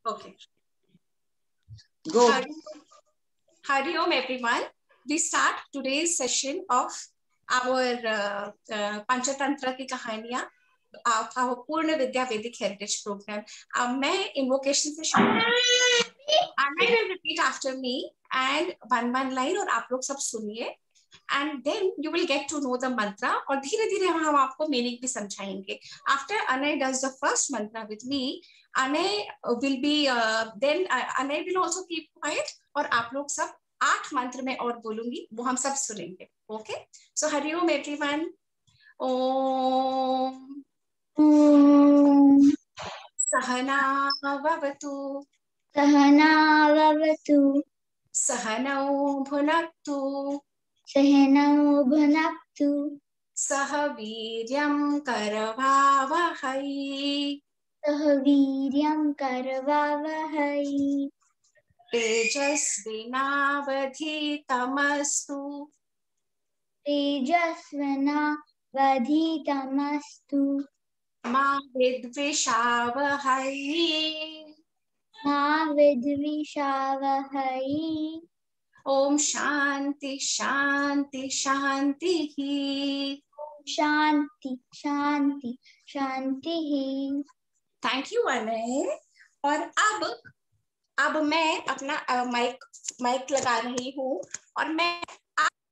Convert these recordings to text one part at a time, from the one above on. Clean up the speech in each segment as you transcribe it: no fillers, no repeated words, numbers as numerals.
Okay. Go. Hari Om everyone. We start today's session of our Panchatantra की कहानियां, our पूर्ण विद्या वैदिक heritage programme. मैं invocation से शुरू करूंगी. I will repeat after me and one line और आप लोग सब सुनिए. And then you will get to know the mantra और धीरे धीरे हम आपको meaning भी समझाएंगे. After Anay does the first mantra with me, Anay will be then Anay will also keep quiet और आप लोग सब 8 मंत्र में और बोलूंगी, वो हम सब सुनेंगे. Okay? So Hari Om everyone. Om Sahana Vavatu Sahanau Bhunaktu Sah Viryam Karavavahai Tejasvinavadhitamastu Ma Vidvishavahai Om Shanti Shanti Shanti Thank you Anay. और अब मैं अपना माइक लगा रही हूँ और मैं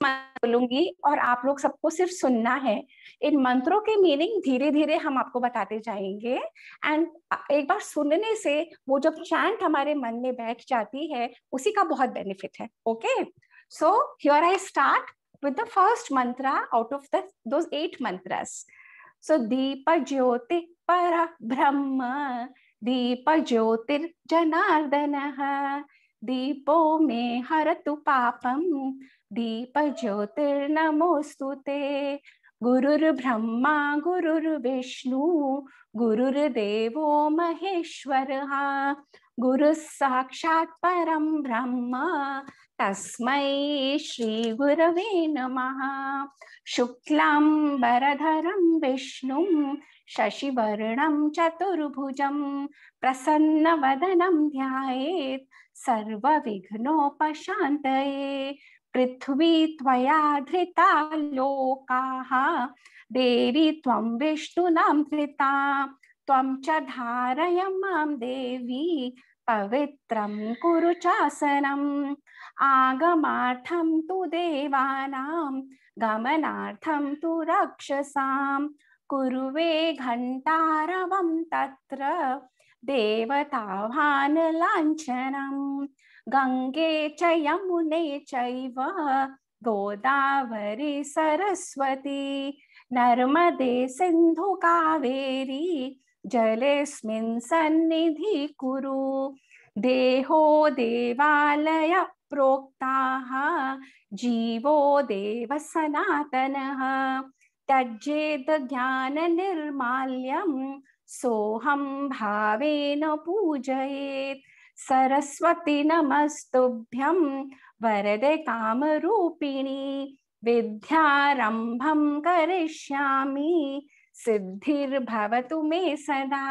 बोलूंगी और आप लोग सबको सिर्फ सुनना है. इन मंत्रों के मीनिंग धीरे धीरे हम आपको बताते जाएंगे एंड एक बार सुनने से वो जब चैंट हमारे मन में बैठ जाती है उसी का बहुत बेनिफिट है. Okay, so here I start with the first Mantra out of those 8 mantras. सो दीप ज्योति पर ब्रह्म दीप ज्योतिर्जनार्दनः दीपो मे हरतु पापम दीप ज्योतिर्नमोस्तुते गुरुर्ब्रह्मा गुरुर्विष्णु गुरुर्देवो महेश्वरः गुरुः साक्षात् परं ब्रह्म तस्मै श्री गुरवे नमः. शुक्लांबरधरं विष्णुं शशिवर्णं चतुर्भुजं प्रसन्नवदनं ध्यायेत् सर्वविघ्नोपशान्तये. पृथ्वी त्वया धृता लोकाः देवी त्वं विष्णुना धृता त्वं च धारय मां देवी पवित्रं कुरु चासनम्. आगमार्थं तु देवानां गमनार्थं तु राक्षसां कुरुवे घण्टारवं तत्र देवताभान लाञ्छनम्. गंगे च यमुने चैव गोदावरी सरस्वती नर्मदे सिन्धु कावेरी जलेऽस्मिन् सन्निधि कुरु. देहो देवालय प्रोक्ताः जीवो देव सनातनः त्यजेद ज्ञान निर्माल्यं सोहं भावेन पूजयेत्. सरस्वती नमस्तुभ्यं वरदे कामरूपिणी विद्यारंभं करिष्यामि सिद्धिर्भवतु मे सदा.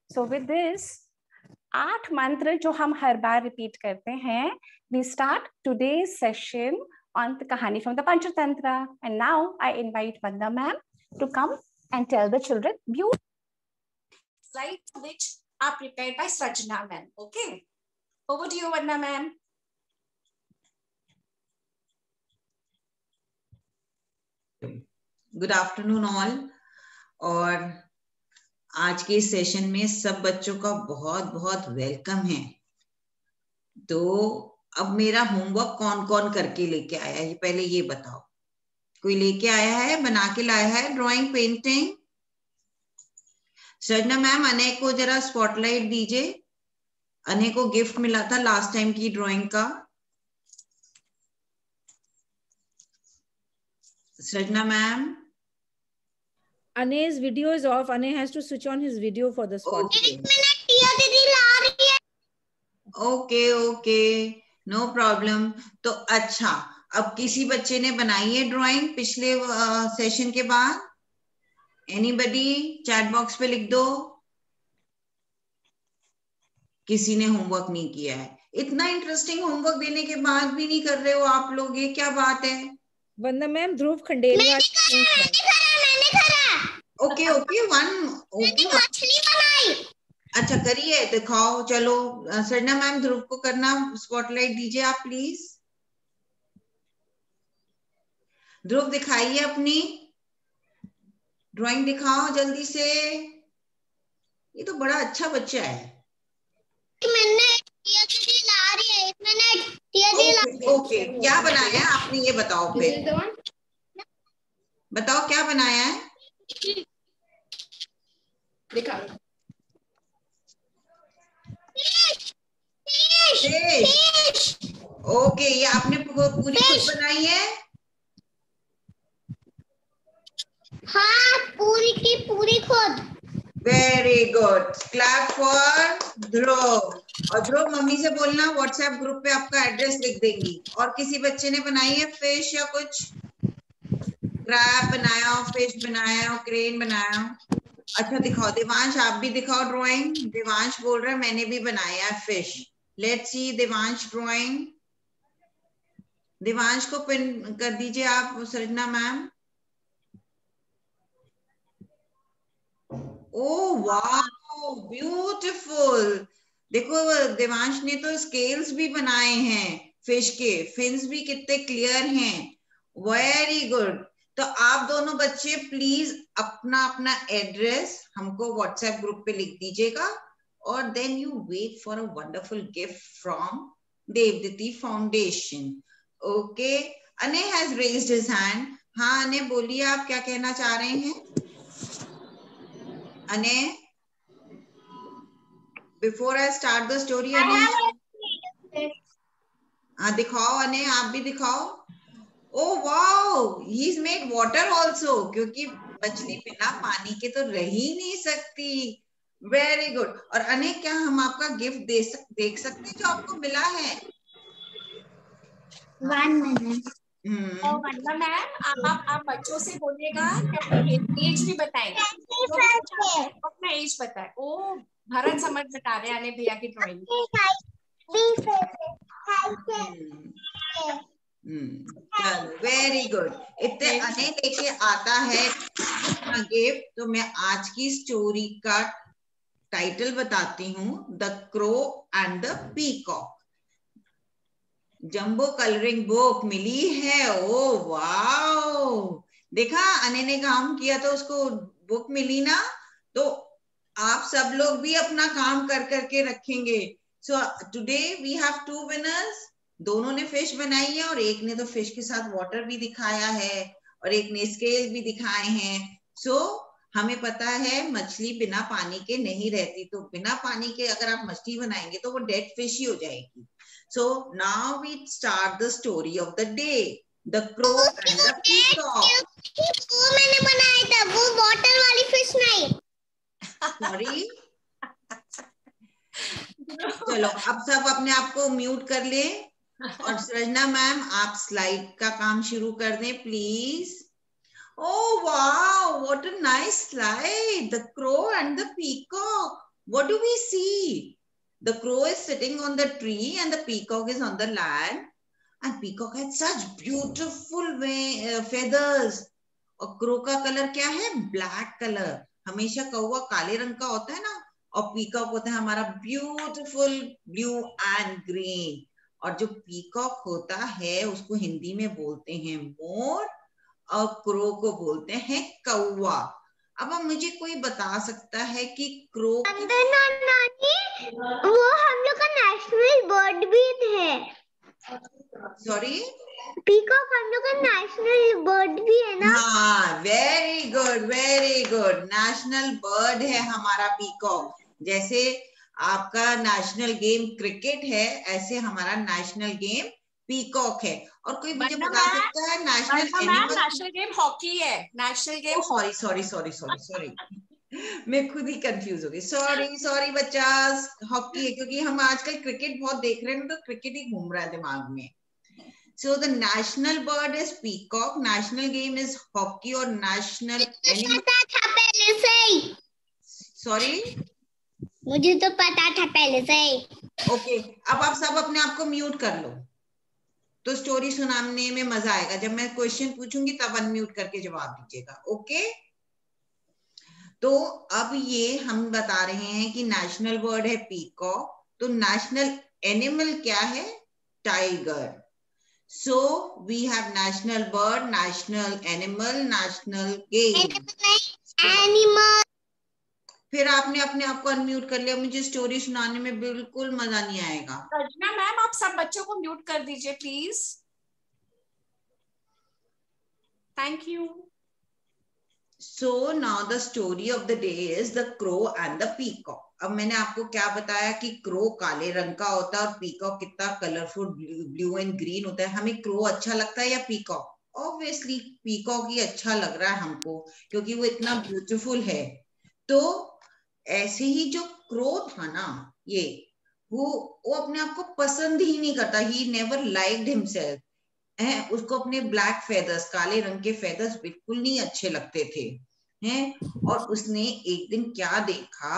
सो विद दिस 8 मंत्र जो हम हर बार रिपीट करते हैं, we start today's session on the kahani from the Panchatantra. And now I invite Vanda ma'am to come and tell the children beautiful slides which are prepared by Srajna ma'am. Okay, over to you Vanda ma'am. Good afternoon all. और आज के session में सब बच्चों का बहुत बहुत welcome है. तो अब मेरा होमवर्क कौन कौन करके लेके आया है पहले ये बताओ. कोई लेके आया है, बना के लाया है ड्राइंग पेंटिंग? सजना मैम अनय को जरा स्पॉटलाइट दीजिए. अनय को गिफ्ट मिला था लास्ट टाइम की ड्राइंग का. सजना ma'am. Anay's video is off. Anay has to switch on his video for the spot. Okay no problem. तो अच्छा, अब किसी बच्चे ने बनाई है ड्राइंग पिछले सेशन के बाद? एनीबडी चैट बॉक्स पे लिख दो. किसी ने होमवर्क नहीं किया है। इतना इंटरेस्टिंग होमवर्क देने के बाद भी नहीं कर रहे हो आप लोग, ये क्या बात है? वंदना मैम, ध्रुव खंडेलवाल। ओके ओके, मछली बनाई। अच्छा करिए, दिखाओ। चलो सरना मैम, ध्रुव को करना स्पॉटलाइट दीजिए आप प्लीज। ध्रुव दिखाइए अपनी ड्राइंग, दिखाओ जल्दी से। ये तो बड़ा अच्छा बच्चा है। ओके, क्या बनाया है आपने, ये बताओ फिर। बताओ क्या बनाया है। दिखा। फिश। ओके, ये आपने पूरी खुद बनाई है? हाँ, पूरी की पूरी खुद। वेरी गुड, क्लैप फॉर ध्रुव। और ध्रुव मम्मी से बोलना व्हाट्सएप ग्रुप पे आपका एड्रेस लिख देंगी। और किसी बच्चे ने बनाई है फिश या कुछ? क्रैब बनाया हो, फिश बनाया हो, क्रेन बनाया हो? अच्छा दिखाओ देवांश, आप भी दिखाओ ड्राइंग। देवांश बोल रहा है मैंने भी बनाया है fish. Let's see Devansh drawing. Devansh को पिन कर दीजिए आप सृजना मैम। Oh wow, beautiful. देखो देवांश ने तो स्केल्स भी बनाए हैं फिश के, फिन्स भी कितने क्लियर हैं। Very good. तो आप दोनों बच्चे प्लीज अपना अपना एड्रेस हमको व्हाट्सएप ग्रुप पे लिख दीजिएगा, और then you wait for a wonderful gift from Devdatti foundation. Okay, Anay has raised his hand. हाँ अने बोलिए, आप क्या कहना चाह रहे हैं? अने, before I start the story, अने हाँ दिखाओ, अने आप भी दिखाओ। Oh wow, he is made water also, क्योंकि मछली बिना पानी के तो रह ही नहीं सकती। Very good. और अने, क्या हम आपका गिफ्ट देख सकते हैं जो आपको मिला है? 1 minute। वंदना मैम, आप बच्चों से बोलिएगा कि अपनी एज भी बताएंगे। अपना एज बताए। ओ भरत समझ बता रहे आने भैया की ड्राइंग। चलो वेरी गुड। इतने अने लेके आता है अपना गिफ्ट, तो मैं आज की स्टोरी का टाइटल बताती हूँ, the crow and the peacock. Jumbo colouring book मिली है। ओ वाओ, देखा अने ने काम किया तो उसको बुक मिली ना। तो आप सब लोग भी अपना काम कर करके रखेंगे। So today we have 2 winners. दोनों ने फिश बनाई है, और एक ने तो फिश के साथ वाटर भी दिखाया है, और एक ने स्केल भी दिखाए हैं। सो हमें पता है मछली बिना पानी के नहीं रहती, तो बिना पानी के अगर आप मछली बनाएंगे तो वो डेड फिश ही हो जाएगी। So now we start the story of the day, the crow and the peacock. वो मैंने बनाया था, वो वाटर वाली फिश नहीं। Sorry. चलो अब सब अपने आप को म्यूट कर ले, और सृजना मैम आप स्लाइड का काम शुरू कर दें please. Oh wow, what a nice slide! The crow and the peacock. What do we see? The crow is sitting on the tree and the peacock is on the land. And peacock had such beautiful feathers. और crow का colour क्या है? Black colour. हमेशा कौवा काले रंग का होता है ना, और पीकॉक होता है हमारा ब्यूटीफुल ब्लू एंड ग्रीन। और जो पीकॉक होता है उसको हिंदी में बोलते हैं मोर, और क्रो को बोलते हैं कौवा। अब मुझे कोई बता सकता है कि क्रो वो हम लोग का नेशनल बर्ड भी है। सॉरी, पीकॉक हम लोग का नेशनल बर्ड भी है ना? हाँ very good very good, national bird है हमारा पीकॉक। जैसे आपका नेशनल गेम क्रिकेट है, ऐसे हमारा नेशनल गेम पीकॉक है। और कोई मुझे बता सकता है national animal? National game hockey है। National game sorry sorry sorry sorry sorry, मैं खुद ही कंफ्यूज हो गई। सॉरी सॉरी बच्चास, हॉकी है, क्योंकि हम आजकल क्रिकेट बहुत देख रहे हैं, तो क्रिकेट ही घूम रहा है दिमाग में। So the national bird is peacock, national game is hockey, और national animal. था पहले से ही। Sorry? मुझे तो पता था पहले से ही। ओके, अब आप सब अपने आप को म्यूट कर लो, तो स्टोरी सुनाने में मजा आएगा। जब मैं क्वेश्चन पूछूंगी तब अनम्यूट करके जवाब दीजिएगा। ओके, तो अब ये हम बता रहे हैं कि नेशनल बर्ड है पीकॉक, तो नेशनल एनिमल क्या है? Tiger. So we have national bird, national animal, national game. Animal. फिर आपने अपने आप को अनम्यूट कर लिया, मुझे स्टोरी सुनाने में बिल्कुल मजा नहीं आएगा। रजना मैम, आप सब बच्चों को म्यूट कर दीजिए please. Thank you. So now the story of the day is the crow and the peacock. अब मैंने आपको क्या बताया कि क्रो काले रंग का होता है और पीकॉक कितना कलरफुल ब्लू एंड ग्रीन होता है। हमें क्रो अच्छा लगता है या पीकॉक? ऑब्वियसली पीकॉक ही अच्छा लग रहा है हमको, क्योंकि वो इतना ब्यूटीफुल है। तो ऐसे ही जो क्रो था ना, ये वो अपने आप को पसंद ही नहीं करता। He never liked himself. उसको अपने ब्लैक फेदर्स, काले रंग के फेदर्स बिल्कुल नहीं अच्छे लगते थे हैं। और उसने एक दिन क्या देखा,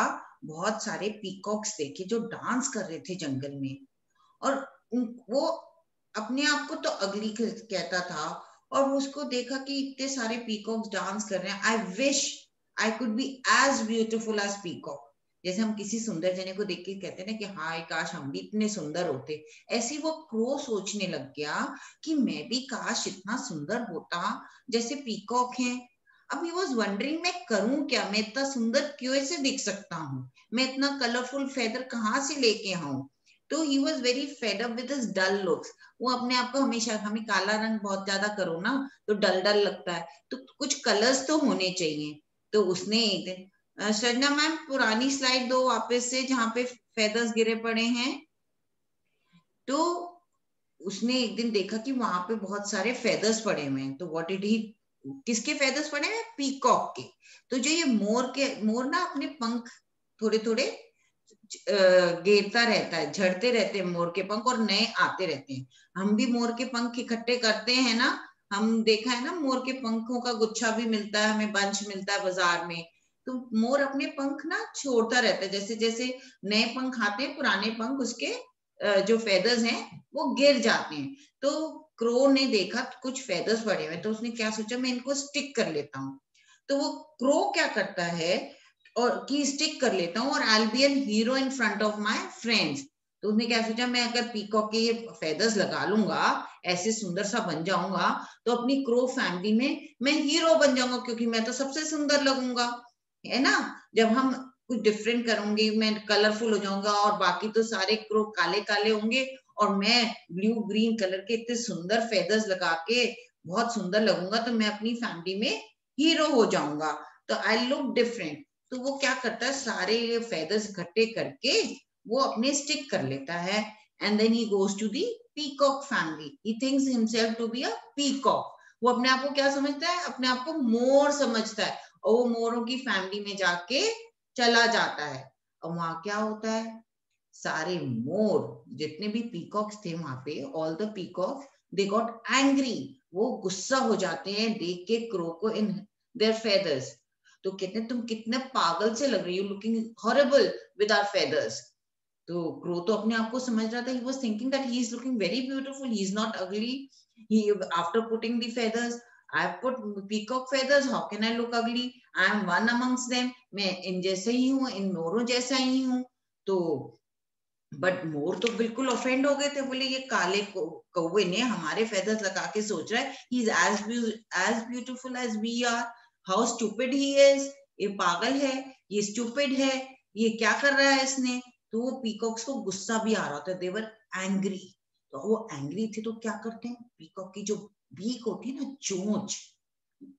बहुत सारे पीकॉक्स देखे जो डांस कर रहे थे जंगल में, और वो अपने आप को तो अगली कहता था, और उसको देखा कि इतने सारे पीकॉक्स डांस कर रहे हैं। I wish I could be as beautiful as peacock. जैसे हम किसी सुंदर जने को देख के कहते हैं ना कि हाय काश हम भी इतने सुंदर होते, ऐसे वो क्रो सोचने लग गया कि मैं भी काश इतना सुंदर होता जैसे पीकॉक है। अब ही वॉज वंडरिंग मैं करूं क्या, मैं इतना सुंदर क्यों ऐसे दिख सकता हूँ, मैं इतना कलरफुल फेदर कहाँ से लेके आऊं। तो he was very fed up with his dull looks. वो अपने आप को हमेशा, हमें काला रंग बहुत ज्यादा करो ना तो डल डल लगता है, तो कुछ कलर्स तो होने चाहिए। तो उसने एक दिन, सरना मैम पुरानी स्लाइड दो वापस से, जहां पे फेदर्स गिरे पड़े हैं। तो उसने एक दिन देखा कि वहां पे बहुत सारे फेदर्स पड़े हुए हैं। तो व्हाट डिड ही, किसके फेदर्स पड़े हैं? पीकॉक के। तो जो ये मोर ना अपने पंख थोड़े थोड़े गिरता रहता है, झड़ते रहते हैं मोर के पंख, और नए आते रहते हैं। हम भी मोर के पंख इकट्ठे करते हैं ना, हम देखा है ना, मोर के पंखों का गुच्छा भी मिलता है हमें, बंच मिलता है बाजार में। तो मोर अपने पंख ना छोड़ता रहता है, जैसे जैसे नए पंख आते हैं पुराने पंख उसके जो फेदर्स हैं वो गिर जाते हैं। तो क्रो ने देखा कुछ फेदर्स पड़े हुए, तो उसने क्या सोचा, मैं इनको स्टिक कर लेता हूँ। तो वो क्रो क्या करता है, और की स्टिक कर लेता हूँ, और I will be an hero in front of my friends. तो उसने क्या सोचा, मैं अगर पीकॉक के ये फेदर्स लगा लूंगा, ऐसे सुंदर सा बन जाऊंगा, तो अपनी क्रो फैमिली में मैं हीरो बन जाऊंगा, क्योंकि मैं तो सबसे सुंदर लगूंगा, है ना। जब हम कुछ डिफरेंट करूंगी, मैं कलरफुल हो जाऊंगा, और बाकी तो सारे क्रो काले काले होंगे, और मैं ब्लू ग्रीन कलर के इतने सुंदर फेदर्स लगा के बहुत सुंदर लगूंगा, तो मैं अपनी फैमिली में हीरो हो जाऊंगा, तो आई लुक डिफरेंट। तो वो क्या करता है, सारे फेदर्स इकट्ठे करके वो अपने स्टिक कर लेता है, and then he goes to the peacock family. He thinks himself to be a peacock. वो अपने आप को क्या समझता है? अपने आप को मोर समझता है, और वो मोरों की फैमिली में जाके चला जाता है। और वहां क्या होता है, सारे मोर जितने भी पीकॉक्स थे वहां पे, all the peacocks they got angry. वो गुस्सा हो जाते हैं देख के क्रो को इन देयर फेदर्स। तो कहते हैं तुम कितने पागल से लग रही हो, looking horrible with our feathers. तो क्रो तो अपने आप को समझ रहा था, he was thinking that he is looking very beautiful, he is not ugly. He, after putting the feathers, I have put peacock feathers, how can I look ugly? I am one amongst them. मैं इन जैसे ही हूँ, इन मोरों जैसा ही हूँ। तो but more तो बिल्कुल offend हो गए थे, बोले ये काले कौवे ने हमारे फेदर्स लगा के सोच रहा है he is as beautiful as we are, how stupid he is, ये पागल है, ये स्टूपिड है, ये क्या कर रहा है इसने। तो वो पीकॉक्स को गुस्सा भी आ रहा था, देवर एंग्री। तो वो एंग्री थे तो क्या करते हैं, पीकॉक की जो बीक होती है ना, चोंच,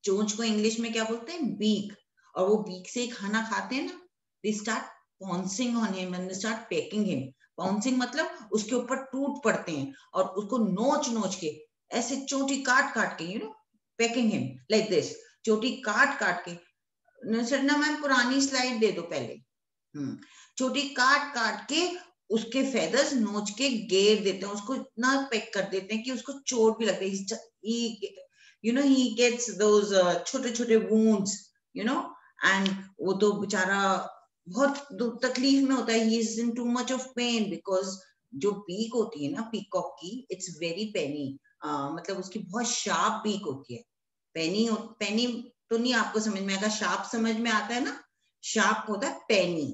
चोंच को इंग्लिश में क्या बोलते हैं, बीक, और वो बीक से खाना खाते हैं ना, they start pouncing on him and start pecking him. Pouncing मतलब उसके ऊपर टूट पड़ते हैं, और उसको नोच नोच के, ऐसे चोटी काट काट के, you know, pecking him like this, चोटी काट काट के। सरना मैम पुरानी स्लाइड दे दो पहले। चोटी काट काट के उसके फेदर्स नोच के घेर देते हैं, उसको इतना पेक कर देते हैं कि उसको चोट भी लगती है। You know, he gets those छोटे छोटे wounds, you know, and वो तो बेचारा बहुत तकलीफ में होता है, he is in too much of pain, because जो पीक होती है ना पीकॉक की, इट्स वेरी पेनी, मतलब उसकी बहुत शार्प पीक होती है। पेनी तो नहीं आपको समझ में आएगा, शार्प समझ में आता है ना, शार्प होता है पेनी,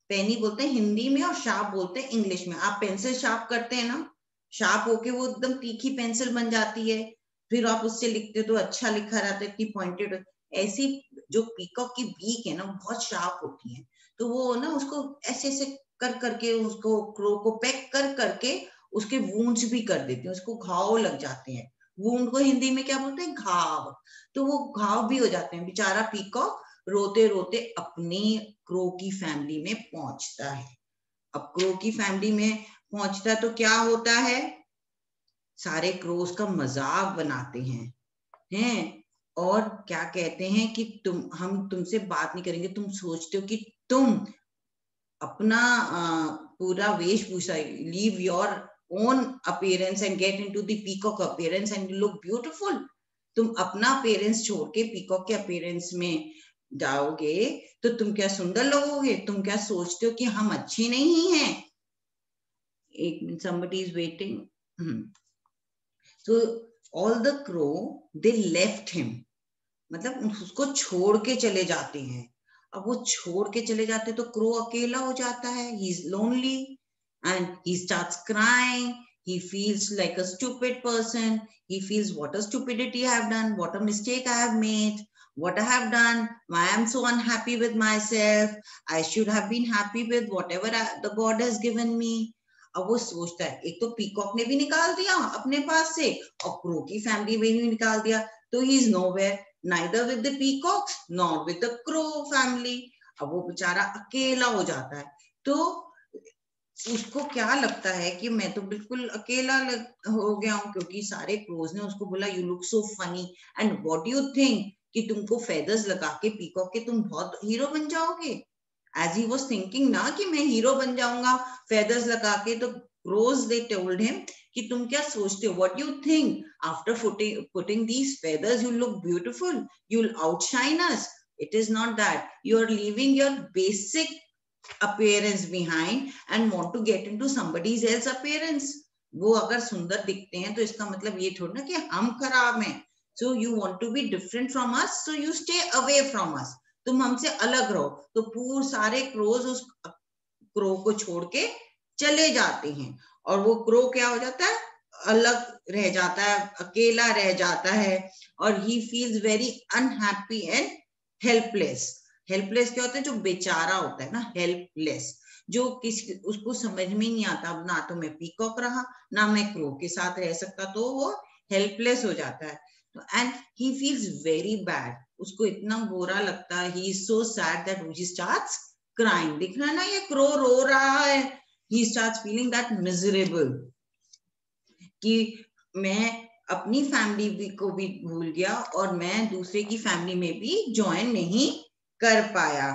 पेनी बोलते हैं हिंदी में और शार्प बोलते हैं इंग्लिश में। आप पेंसिल शार्प करते हैं ना, शार्प होके वो एकदम तीखी पेंसिल बन जाती है, फिर आप उससे लिखते तो अच्छा लिखा रहता है, इतनी पॉइंटेड। ऐसी जो पीकॉक की बीक है ना बहुत शार्प होती है, तो वो ना उसको ऐसे ऐसे कर करके उसको क्रो को पैक कर करके उसके वूंड्स भी कर देते हैं, उसको घाव लग जाते हैं। वूंड को हिंदी में क्या बोलते हैं, घाव। तो वो घाव भी हो जाते हैं। बेचारा पीकॉक रोते रोते अपनी क्रो की फैमिली में पहुंचता है। अब क्रो की फैमिली में पहुंचता तो क्या होता है, सारे क्रोस का मजाक बनाते हैं और क्या कहते हैं कि हम तुमसे बात नहीं करेंगे, तुम सोचते हो कि तुम अपना पूरा वेशभूषा, leave your own appearance and get into the peacock appearance and you look beautiful. तुम अपना अपीयरेंस छोड़ के पीकॉक के अपीयरेंस में जाओगे तो तुम क्या सुंदर लगोगे। तुम क्या सोचते हो कि हम अच्छे नहीं हैं। एक minute, somebody is waiting. So all the crow they left him, मतलब उसको छोड़ के चले जाते हैं। अब वो छोड़ के चले जाते तो क्रो अकेला हो जाता है, he is lonely and he starts crying. He feels like a stupid person. He feels what a stupidity I have done, what a mistake I have made, what I have done, why I am so unhappy with myself. I should have been happy with whatever the God has given me. अब वो सोचता है, एक तो peacock ने भी निकाल दिया अपने पास से और क्रो की फैमिली में भी निकाल दिया, तो he is nowhere, neither with the peacocks nor with the crow family. अब वो बेचारा अकेला हो जाता है। तो उसको क्या लगता है कि मैं तो बिल्कुल अकेला हो गया हूँ, क्योंकि सारे क्रोज ने उसको बोला you look so funny and what do you think कि तुमको फेदर्स लगा के पीकॉक के तुम बहुत हीरो बन जाओगे। एज ही वाज थिंकिंग ना कि मैं हीरो बन जाऊंगा फेदर्स लगा के, तो क्रोज दे टोल्ड हिम कि तुम क्या सोचते हो, what you think after putting these feathers you look beautiful, you will outshine us. It is not that, you are leaving your basic appearance behind and want to get into somebody else appearance. वो अगर सुंदर दिखते हैं तो इसका मतलब ये थोड़ा ना कि हम खराब हैं। So you want to be different from us, so you stay away from us. तुम हमसे अलग रहो। तो पूरे सारे क्रोज उस क्रो को छोड़ के चले जाते हैं और वो क्रो क्या हो जाता है, अलग रह जाता है, अकेला रह जाता है और he feels very unhappy and helpless. Helpless क्या होता है, जो बेचारा होता है ना, हेल्पलेस, जो किसी उसको समझ में नहीं आता, अब ना तो मैं पीकॉक रहा ना मैं क्रो के साथ रह सकता, तो वो हेल्पलेस हो जाता है। तो and he feels very bad, उसको इतना बुरा लगता है, he is so sad that he starts crying. दिख रहा है ना, ये क्रो रो रहा है, he starts feeling that miserable कि मैं अपनी फैमिली को भी भूल गया और मैं दूसरे की फैमिली में भी ज्वाइन नहीं कर पाया।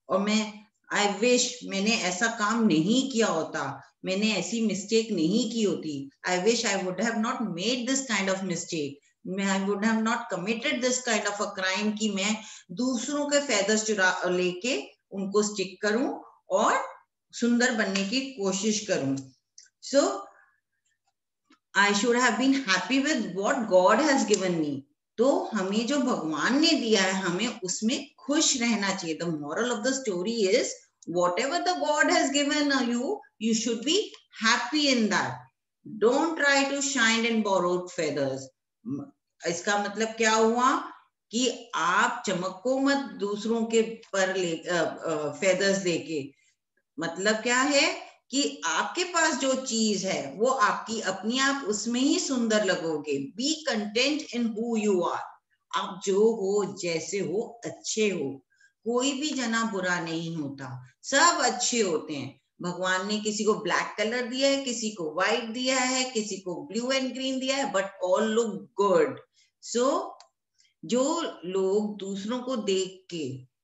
और मैं आई विश मैंने ऐसा काम नहीं किया होता, मैंने ऐसी मिस्टेक नहीं की होती। आई wish I would have not made this kind of mistake, I would have not committed this kind of a crime कि मैं दूसरों के फेदर्स चुरा लेके उनको स्टिक करूं और सुंदर बनने की कोशिश करूं। So I should have been happy with what God has given me. तो हमें जो भगवान ने दिया है हमें उसमें खुश रहना चाहिए। The moral of the story is whatever the God has given you, you should be happy in that. Don't try to shine in borrowed feathers. इसका मतलब क्या हुआ कि आप चमको मत दूसरों के पर फेदर्स लेके। मतलब क्या है कि आपके पास जो चीज है वो आपकी अपनी, आप उसमें ही सुंदर लगोगे। Be content in who you are. आप जो हो, जैसे हो, अच्छे हो। कोई भी जना बुरा नहीं होता, सब अच्छे होते हैं। भगवान ने किसी को ब्लैक कलर दिया है, किसी को व्हाइट दिया है, किसी को ब्लू एंड ग्रीन दिया है, बट ऑल लुक गुड। सो जो लोग दूसरों को देख के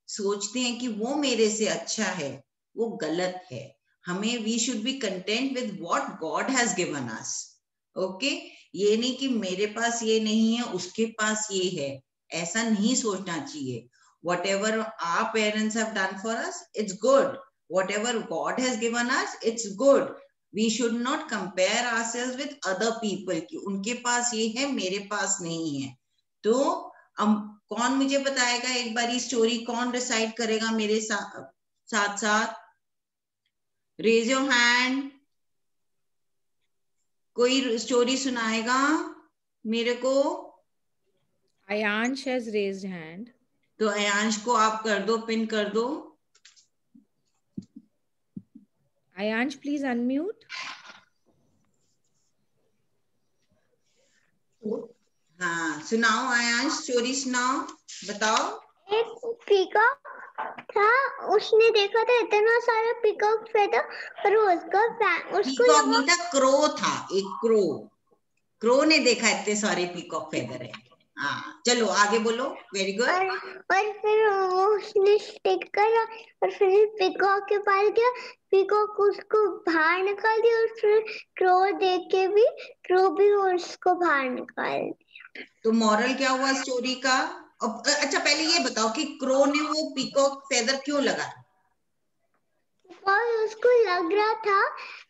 सोचते हैं कि वो मेरे से अच्छा है, वो गलत है। हमें we should be content with what God has given us. Okay, ये नहीं कि मेरे पास ये नहीं है उसके पास ये है, ऐसा नहीं सोचना चाहिए। Whatever our parents have done for us, it's good, whatever God has given us, it's good. We should not compare ourselves with other people कि उनके पास ये है मेरे पास नहीं है. तो कौन मुझे बताएगा एक बारी स्टोरी, कौन रिसाइट करेगा मेरे साथ साथ? Raise your hand. कोई स्टोरी सुनाएगा मेरे को? Ayansh has raised hand. तो अयांश को आप कर दो, पिन कर दो. Ayansh, please unmute. हाँ, सुनाओ अयांश, स्टोरी सुनाओ, बताओ. एक पीकॉक था, उसने देखा था इतना सारा पीकॉक फेदर और उसको पीकॉक नहीं था, क्रो था. एक क्रो ने देखा इतने सारे पीकॉक फेदर है. हाँ, चलो आगे बोलो. Very good. और फिर उसने स्टिक करा और फिर पीकॉक के पास गया. पीकॉक उसको बाहर निकाल दिया और फिर क्रो देख के भी क्रो भी उसको बाहर निकाल दिया. तो मॉरल क्या हुआ स्टोरी का? अच्छा पहले ये बताओ कि क्रो ने वो पीकॉक फेदर क्यों लगाया? और उसको लग रहा था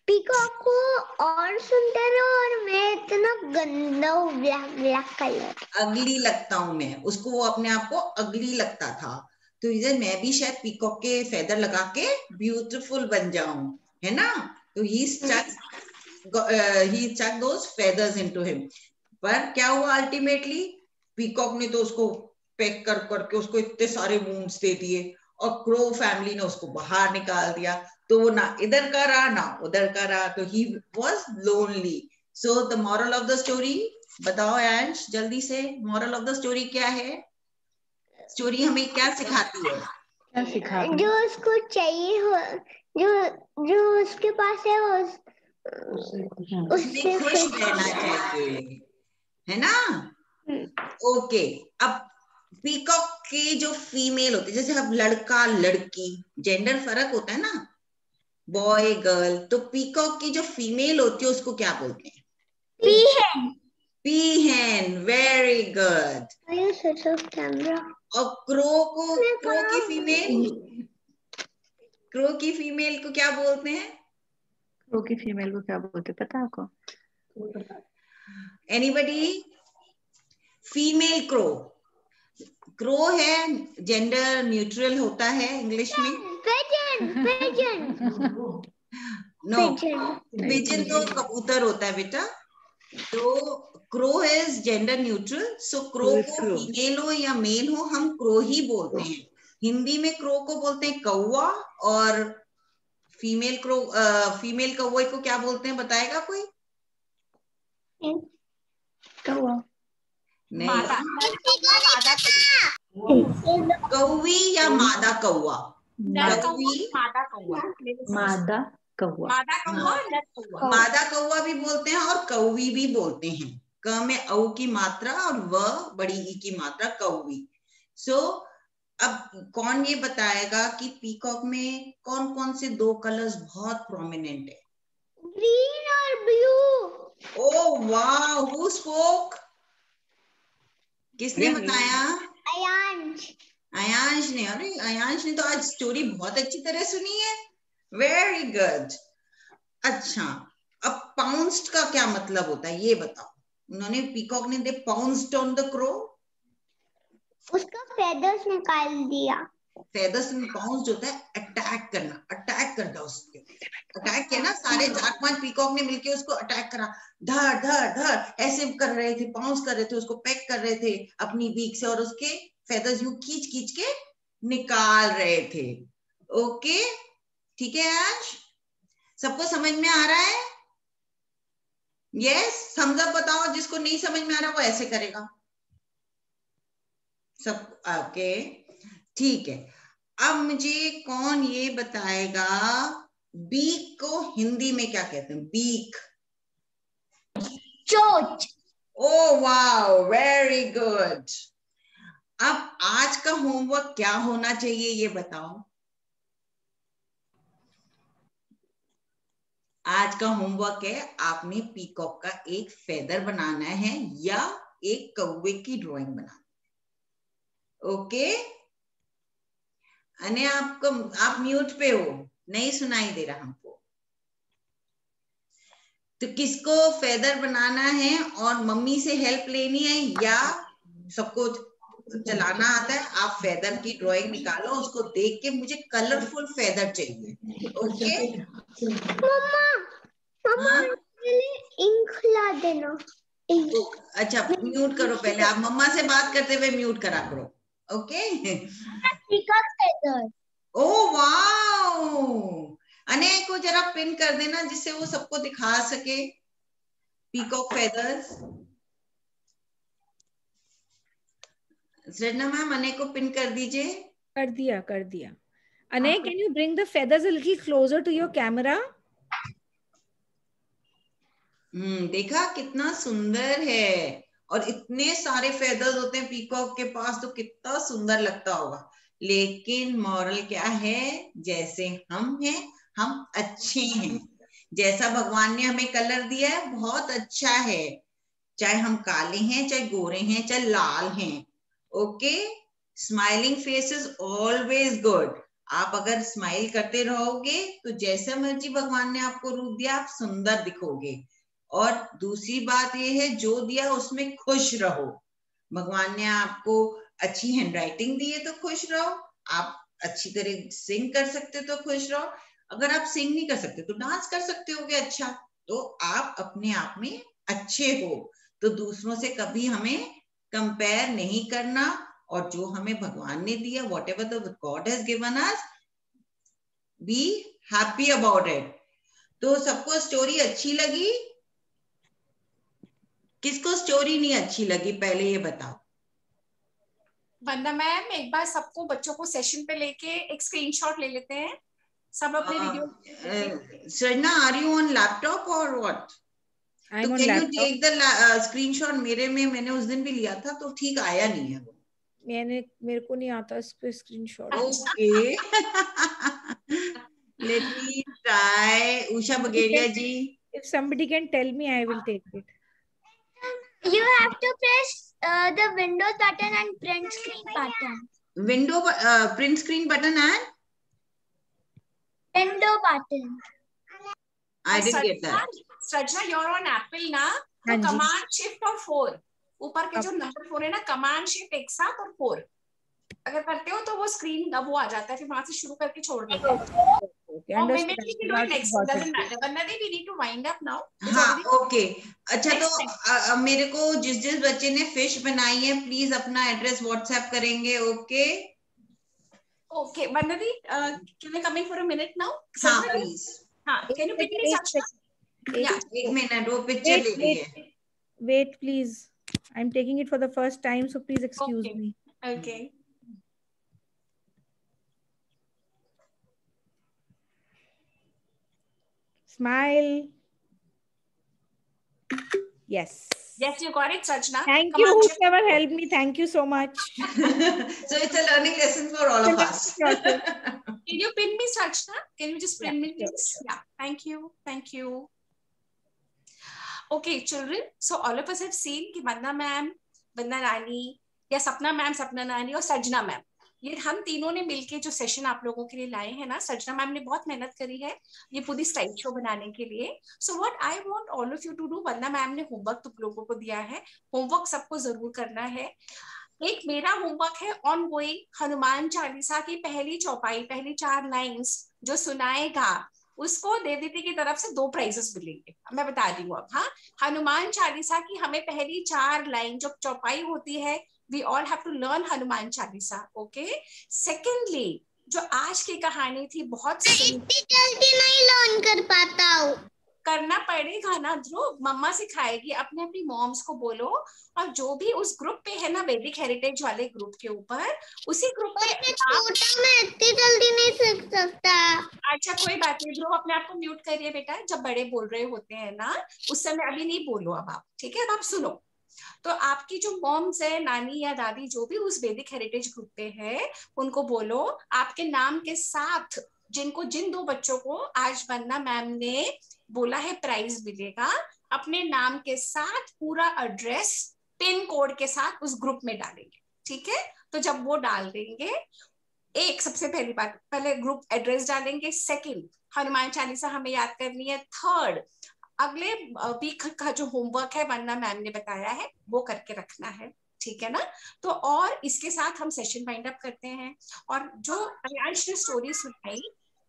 पीकॉक को और सुंदर है और मैं इतना गंदा हूँ, ब्लैक कलर, अगली लगता हूं मैं. उसको वो अपने आप को अगली लगता था. तो इधर मैं भी शायद पीकॉक के फेदर लगा के ब्यूटीफुल बन जाऊं, है ना? तो ही stuck those feathers into him. पर क्या हुआ अल्टीमेटली? पीकॉक ने तो उसको पैक कर करके उसको इतने सारे वुंड्स दे दिए और क्रो फैमिली ने उसको बाहर निकाल दिया. तो वो ना इधर का रहा ना उधर का रहा. तो he was lonely. So the moral of the story बताओ अंश, जल्दी से. मॉरल ऑफ द स्टोरी क्या है? स्टोरी हमें क्या सिखाती है? क्या सिखाती है? जो उसको चाहिए हो, जो उसके पास है उससे खुश रहना चाहिए, है ना? ओके. अब पीकॉक के जो फीमेल होते, जैसे अब लड़का लड़की जेंडर फर्क होता है ना, बॉय गर्ल. तो पीकॉक की जो फीमेल होती है उसको क्या बोलते हैं? पीहन. पीहन. Very good. कैमरा. और क्रो की फीमेल को क्या बोलते हैं? क्रो की फीमेल को क्या बोलते पता है आपको? एनीबडी? फीमेल क्रो है, जेंडर न्यूट्रल होता है इंग्लिश में. पिजन. नो, पिजन तो कबूतर होता है बेटा. तो crow is gender neutral. So crow को फीमेल हो या मेल हो, हम क्रो ही बोलते हैं. हिंदी में क्रो को बोलते हैं कौवा, और फीमेल कौवे को क्या बोलते हैं, बताएगा कोई? कौवा नहीं, कौवी या मादा कौवा? मादा कौवा मादा कौवा भी बोलते हैं और कौवी भी बोलते हैं. क में औ की मात्रा और व बड़ी ई की मात्रा, कौवी. सो अब कौन ये बताएगा कि पीकॉक में कौन कौन से दो कलर्स बहुत प्रोमिनेंट है? ग्रीन और blue. Oh wow, who spoke? किसने बताया? अयांश ने. अरे अयांश ने तो आज स्टोरी बहुत अच्छी तरह सुनी है. Very good. अच्छा, अब पाउंस्ड का क्या मतलब होता है ये बताओ. उन्होंने, पीकॉक ने दे पाउंस्ड ऑन द क्रो. उसका फेदर्स निकाल दिया. फेदर्स में पाउंस्ड होता है अटैक करना, अटैक करना. उसके अटैक किया ना, सारे 4-5 पीकॉक ने मिलके उसको अटैक करा. धड़ धड़ धड़ ऐसे कर रहे थे, पाउंस कर रहे थे, उसको पैक कर रहे थे अपनी बीक से, और उसके फेदर्स यूं खींच खींच के निकाल रहे थे. ओके, ठीक है आज सबको समझ में आ रहा है? यस, थम्स अप बताओ. जिसको नहीं समझ में आ रहा वो ऐसे करेगा. सब ओके, ठीक है. अब मुझे कौन ये बताएगा, बीक को हिंदी में क्या कहते हैं? बीक. चोंच. Oh wow, very good. अब आज का होमवर्क क्या होना चाहिए ये बताओ. आज का होमवर्क है, आपने पीकॉक का एक फेदर बनाना है या एक कौवे की ड्राइंग बनाना है. ओके, अने आप म्यूट पे हो, नहीं सुनाई दे रहा हमको। तो किसको फेदर बनाना है और मम्मी से हेल्प लेनी है या सबको चलाना आता है, आप फेदर की ड्राइंग निकालो, उसको देख के मुझे कलरफुल फेदर चाहिए। ओके मम्मा इंक ला देना। अच्छा म्यूट करो पहले, आप मम्मा से बात करते हुए म्यूट करा करो। ओके ओ वाओ, अने को जरा पिन कर देना जिससे वो सबको दिखा सके पीकॉक फेदर्स। सृजना मैम अने को पिन कर दीजिए। कर दिया। अने, can you bring the feathers a little closer to your camera? देखा कितना सुंदर है, और इतने सारे फेदर्स होते हैं पीकॉक के पास, तो कितना सुंदर लगता होगा। लेकिन मॉरल क्या है, जैसे हम हैं हम अच्छे हैं, जैसा भगवान ने हमें कलर दिया है बहुत अच्छा है, चाहे हम काले हैं, चाहे गोरे हैं, चाहे लाल हैं। Okay, smiling face is always good. आप अगर स्माइल करते रहोगे तो जैसा मर्जी भगवान ने आपको रूप दिया आप सुंदर दिखोगे। और दूसरी बात ये है, जो दिया उसमें खुश रहो। भगवान ने आपको अच्छी हैंडराइटिंग दी है तो खुश रहो, आप अच्छी तरह सिंग कर सकते तो खुश रहो, अगर आप सिंग नहीं कर सकते तो डांस कर सकते होगे अच्छा, तो आप अपने आप में अच्छे हो। तो दूसरों से कभी हमें कंपेयर नहीं करना, और जो हमें भगवान ने दिया, what ever the God has given us, be happy about it. तो सबको स्टोरी अच्छी लगी? किसको स्टोरी नहीं अच्छी लगी पहले ये बताओ। वंदना मैम, एक बार सबको बच्चों को सेशन पे लेके एक स्क्रीनशॉट ले लेते हैं, सब अपने video. Srijana, are you on laptop और व्हाट? तो can you take the screenshot? मैंने उस दिन भी लिया था तो ठीक आया नहीं है वो। मेरे को नहीं आता इस पे screenshot. Okay let me try. Usha Bageria ji, if somebody can tell me, I will take it. You have to press the Windows button and print screen button. Print screen button and Window button. I didn't get that. Srijana, you're on Apple ना, तो command shift और 4 ऊपर के जो number 4 है ना, command shift एक साथ और 4 अगर करते हो तो वो स्क्रीन वो आ जाता है, फिर वहां से शुरू करके छोड़ देते हो। हाँ ओके, अच्छा तो मेरे को जिस बच्चे ने फिश बनाई है प्लीज अपना एड्रेस व्हाट्सएप करेंगे। Okay okay Vandana the, can I come in for a minute now? हाँ प्लीज। हाँ, कैन यू पिक मी सच? एक मिनट, वो पिक्चर ले रही है। Wait please, I'm taking it for the first time, so please excuse me. Okay. Smile. Yes, you got it, Sachna. Thank you, whoever helped me. Thank you so much. So it's a learning lesson for all of us. Can you pin me, Sachna? Can you just pin me, please? Sure. Yeah, thank you. Okay, children, so all of us have seen कि वंदना ma'am, वंदना रानी या सपना ma'am, सपना नानी और सजना ma'am, ये हम तीनों ने मिलके जो सेशन आप लोगों के लिए लाए हैं ना, सजना मैम ने बहुत मेहनत करी है ये पूरी स्लाइड शो बनाने के लिए। So what I want all of you to do, Vandana ma'am ने होमवर्क तुम लोगों को दिया है, होमवर्क सबको जरूर करना है। एक मेरा होमवर्क है ऑन गोइंग, हनुमान चालीसा की पहली चौपाई, पहली 4 लाइन्स जो सुनाएगा उसको देवदीदी की तरफ से 2 प्राइजेस मिलेंगे। मैं बता रही हूँ अब। हाँ, हनुमान चालीसा की हमें पहली 4 लाइन जो चौपाई होती है, we all have to learn Hanuman Chalisa. Okay, secondly जो आज की कहानी थी बहुत जल्दी नहीं लर्न कर पाता हूँ। करना पड़ेगा ना ध्रुव, मम्मा सिखाएगी, अपने अपनी मॉम्स को बोलो, और जो भी उस ग्रुप पे है ना, वैदिक हेरिटेज वाले ग्रुप के ऊपर, उसी ग्रुप पे मैं इतनी जल्दी नहीं सीख सकता। अच्छा कोई बात नहीं ध्रुव, अपने आप को म्यूट करिए बेटा, जब बड़े बोल रहे होते हैं ना उस समय अभी नहीं बोलो अब आप, ठीक है? अब आप सुनो। तो आपकी जो मॉम्स है, नानी या दादी, जो भी उस वैदिक हेरिटेज ग्रुप पे है, उनको बोलो आपके नाम के साथ जिन 2 बच्चों को आज वंदना मैम ने बोला है प्राइज मिलेगा, अपने नाम के साथ पूरा एड्रेस पिन कोड के साथ उस ग्रुप में डालेंगे, ठीक है? तो जब वो डाल देंगे एक सबसे पहली बात, पहले ग्रुप एड्रेस डालेंगे। सेकंड, हनुमान चालीसा हमें याद करनी है। थर्ड, अगले वीक का जो होमवर्क है वंदना मैम ने बताया है वो करके रखना है, ठीक है ना। तो और इसके साथ हम सेशन वाइंड अप करते हैं। और जो अयांश ने स्टोरी सुनाई,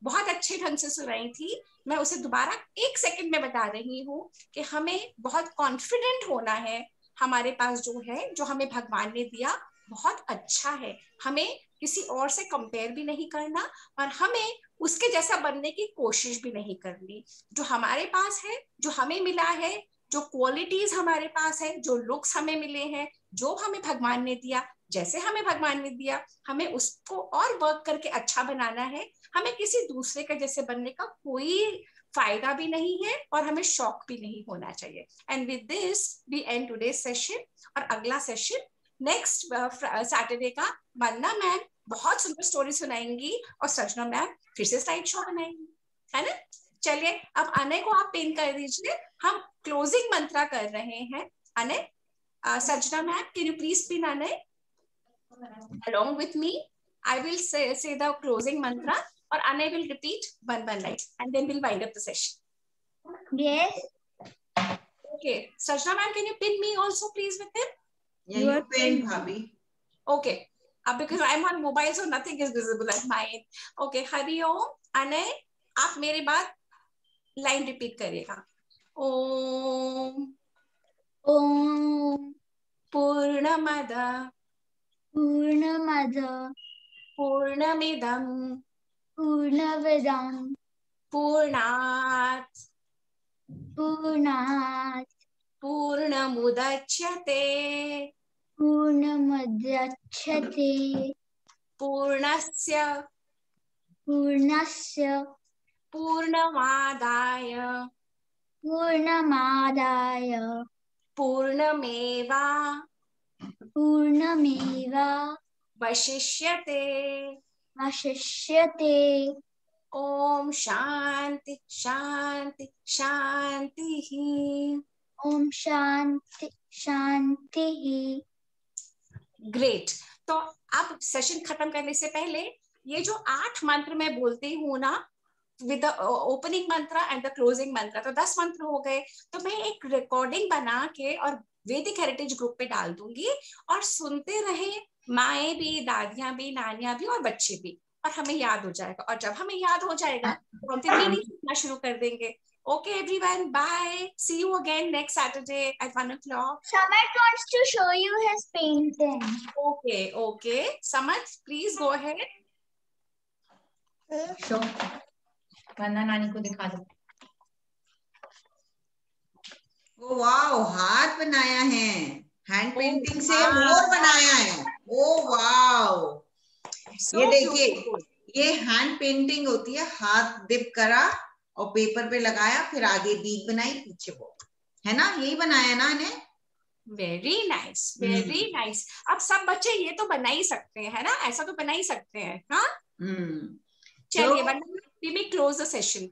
बहुत अच्छे ढंग से सुनाई थी, मैं उसे दोबारा 1 सेकंड में बता रही हूँ कि हमें बहुत कॉन्फिडेंट होना है। हमारे पास जो है, जो हमें भगवान ने दिया, बहुत अच्छा है। हमें किसी और से कंपेयर भी नहीं करना और हमें उसके जैसा बनने की कोशिश भी नहीं करनी। जो हमारे पास है, जो हमें मिला है, जो क्वालिटीज हमारे पास है, जो लुक्स हमें मिले हैं, जो हमें भगवान ने दिया, जैसे हमें भगवान ने दिया, हमें उसको और वर्क करके अच्छा बनाना है। हमें किसी दूसरे के जैसे बनने का कोई फायदा भी नहीं है और हमें शौक भी नहीं होना चाहिए। And with this we end today session. और अगला सेशन नेक्स्ट सैटरडे का वंदना मैम बहुत सुंदर स्टोरी सुनाएंगी और सजना मैम फिर से स्लाइड शो बनाएंगी, है ना। चलिए, अब अनय को आप पिन कर दीजिए। हम क्लोजिंग मंत्रा कर रहे हैं। अनय, सजना ma'am, can you please pin Anay along with me? I will say the closing mantra or Anay will repeat one line and then we'll wind up the session. Yes. Okay, Sajna ma'am, can you pin me also please with him? Yeah, you pinned, Bhabhi. Okay, because I'm on mobile so nothing is visible at my end. Okay, Hari Om. Anay, आप मेरे बाद line repeat करिएगा। ओम ओम पूर्णमद पूर्णमद पूर्णमिदं पूर्णमिदं पूर्णात् पूर्णात् पूर्णमुदच्यते पूर्णमुदच्यते पूर्णस्य पूर्णस्य पूर्णमादाय पूर्णमादाय पूर्णमेवा वशिष्यते वशिष्यते। ओम शांति शांति शांति। ओम शांति शांति। ग्रेट। तो अब सेशन खत्म करने से पहले ये जो 8 मंत्र मैं बोलती हूँ ना, विद द ओपनिंग मंत्र एंड द क्लोजिंग मंत्र, तो 10 मंत्र हो गए। तो मैं एक रिकॉर्डिंग बना के और वैदिक हेरिटेज ग्रुप पे डाल दूंगी और सुनते रहे, माएँ भी, दादियां भी, नानियां भी और बच्चे भी, और हमें याद हो जाएगा। और जब हमें याद हो जाएगा तो हम फिर मीनिंग सीखना शुरू कर देंगे। Okay, everyone, bye. See you again next Saturday at 1 o'clock. Samarth wants to show you his painting. Okay, okay. Samarth, please go ahead. Show. वंदना नानी को दिखा दो। ओ वाओ, हाथ बनाया है, हैंड पेंटिंग से मोर बनाया है। ओ वाओ, ये देखिए, ये हैंड पेंटिंग होती है। हाथ डिप करा और पेपर पे लगाया, फिर आगे दीप बनाई, पीछे वो, है ना, यही बनाया ना ने। Very nice, very nice. अब सब बच्चे ये तो बना ही सकते हैं, है ना, ऐसा तो बना ही सकते हैं। हाँ, चलिए, क्लोज द सेशन।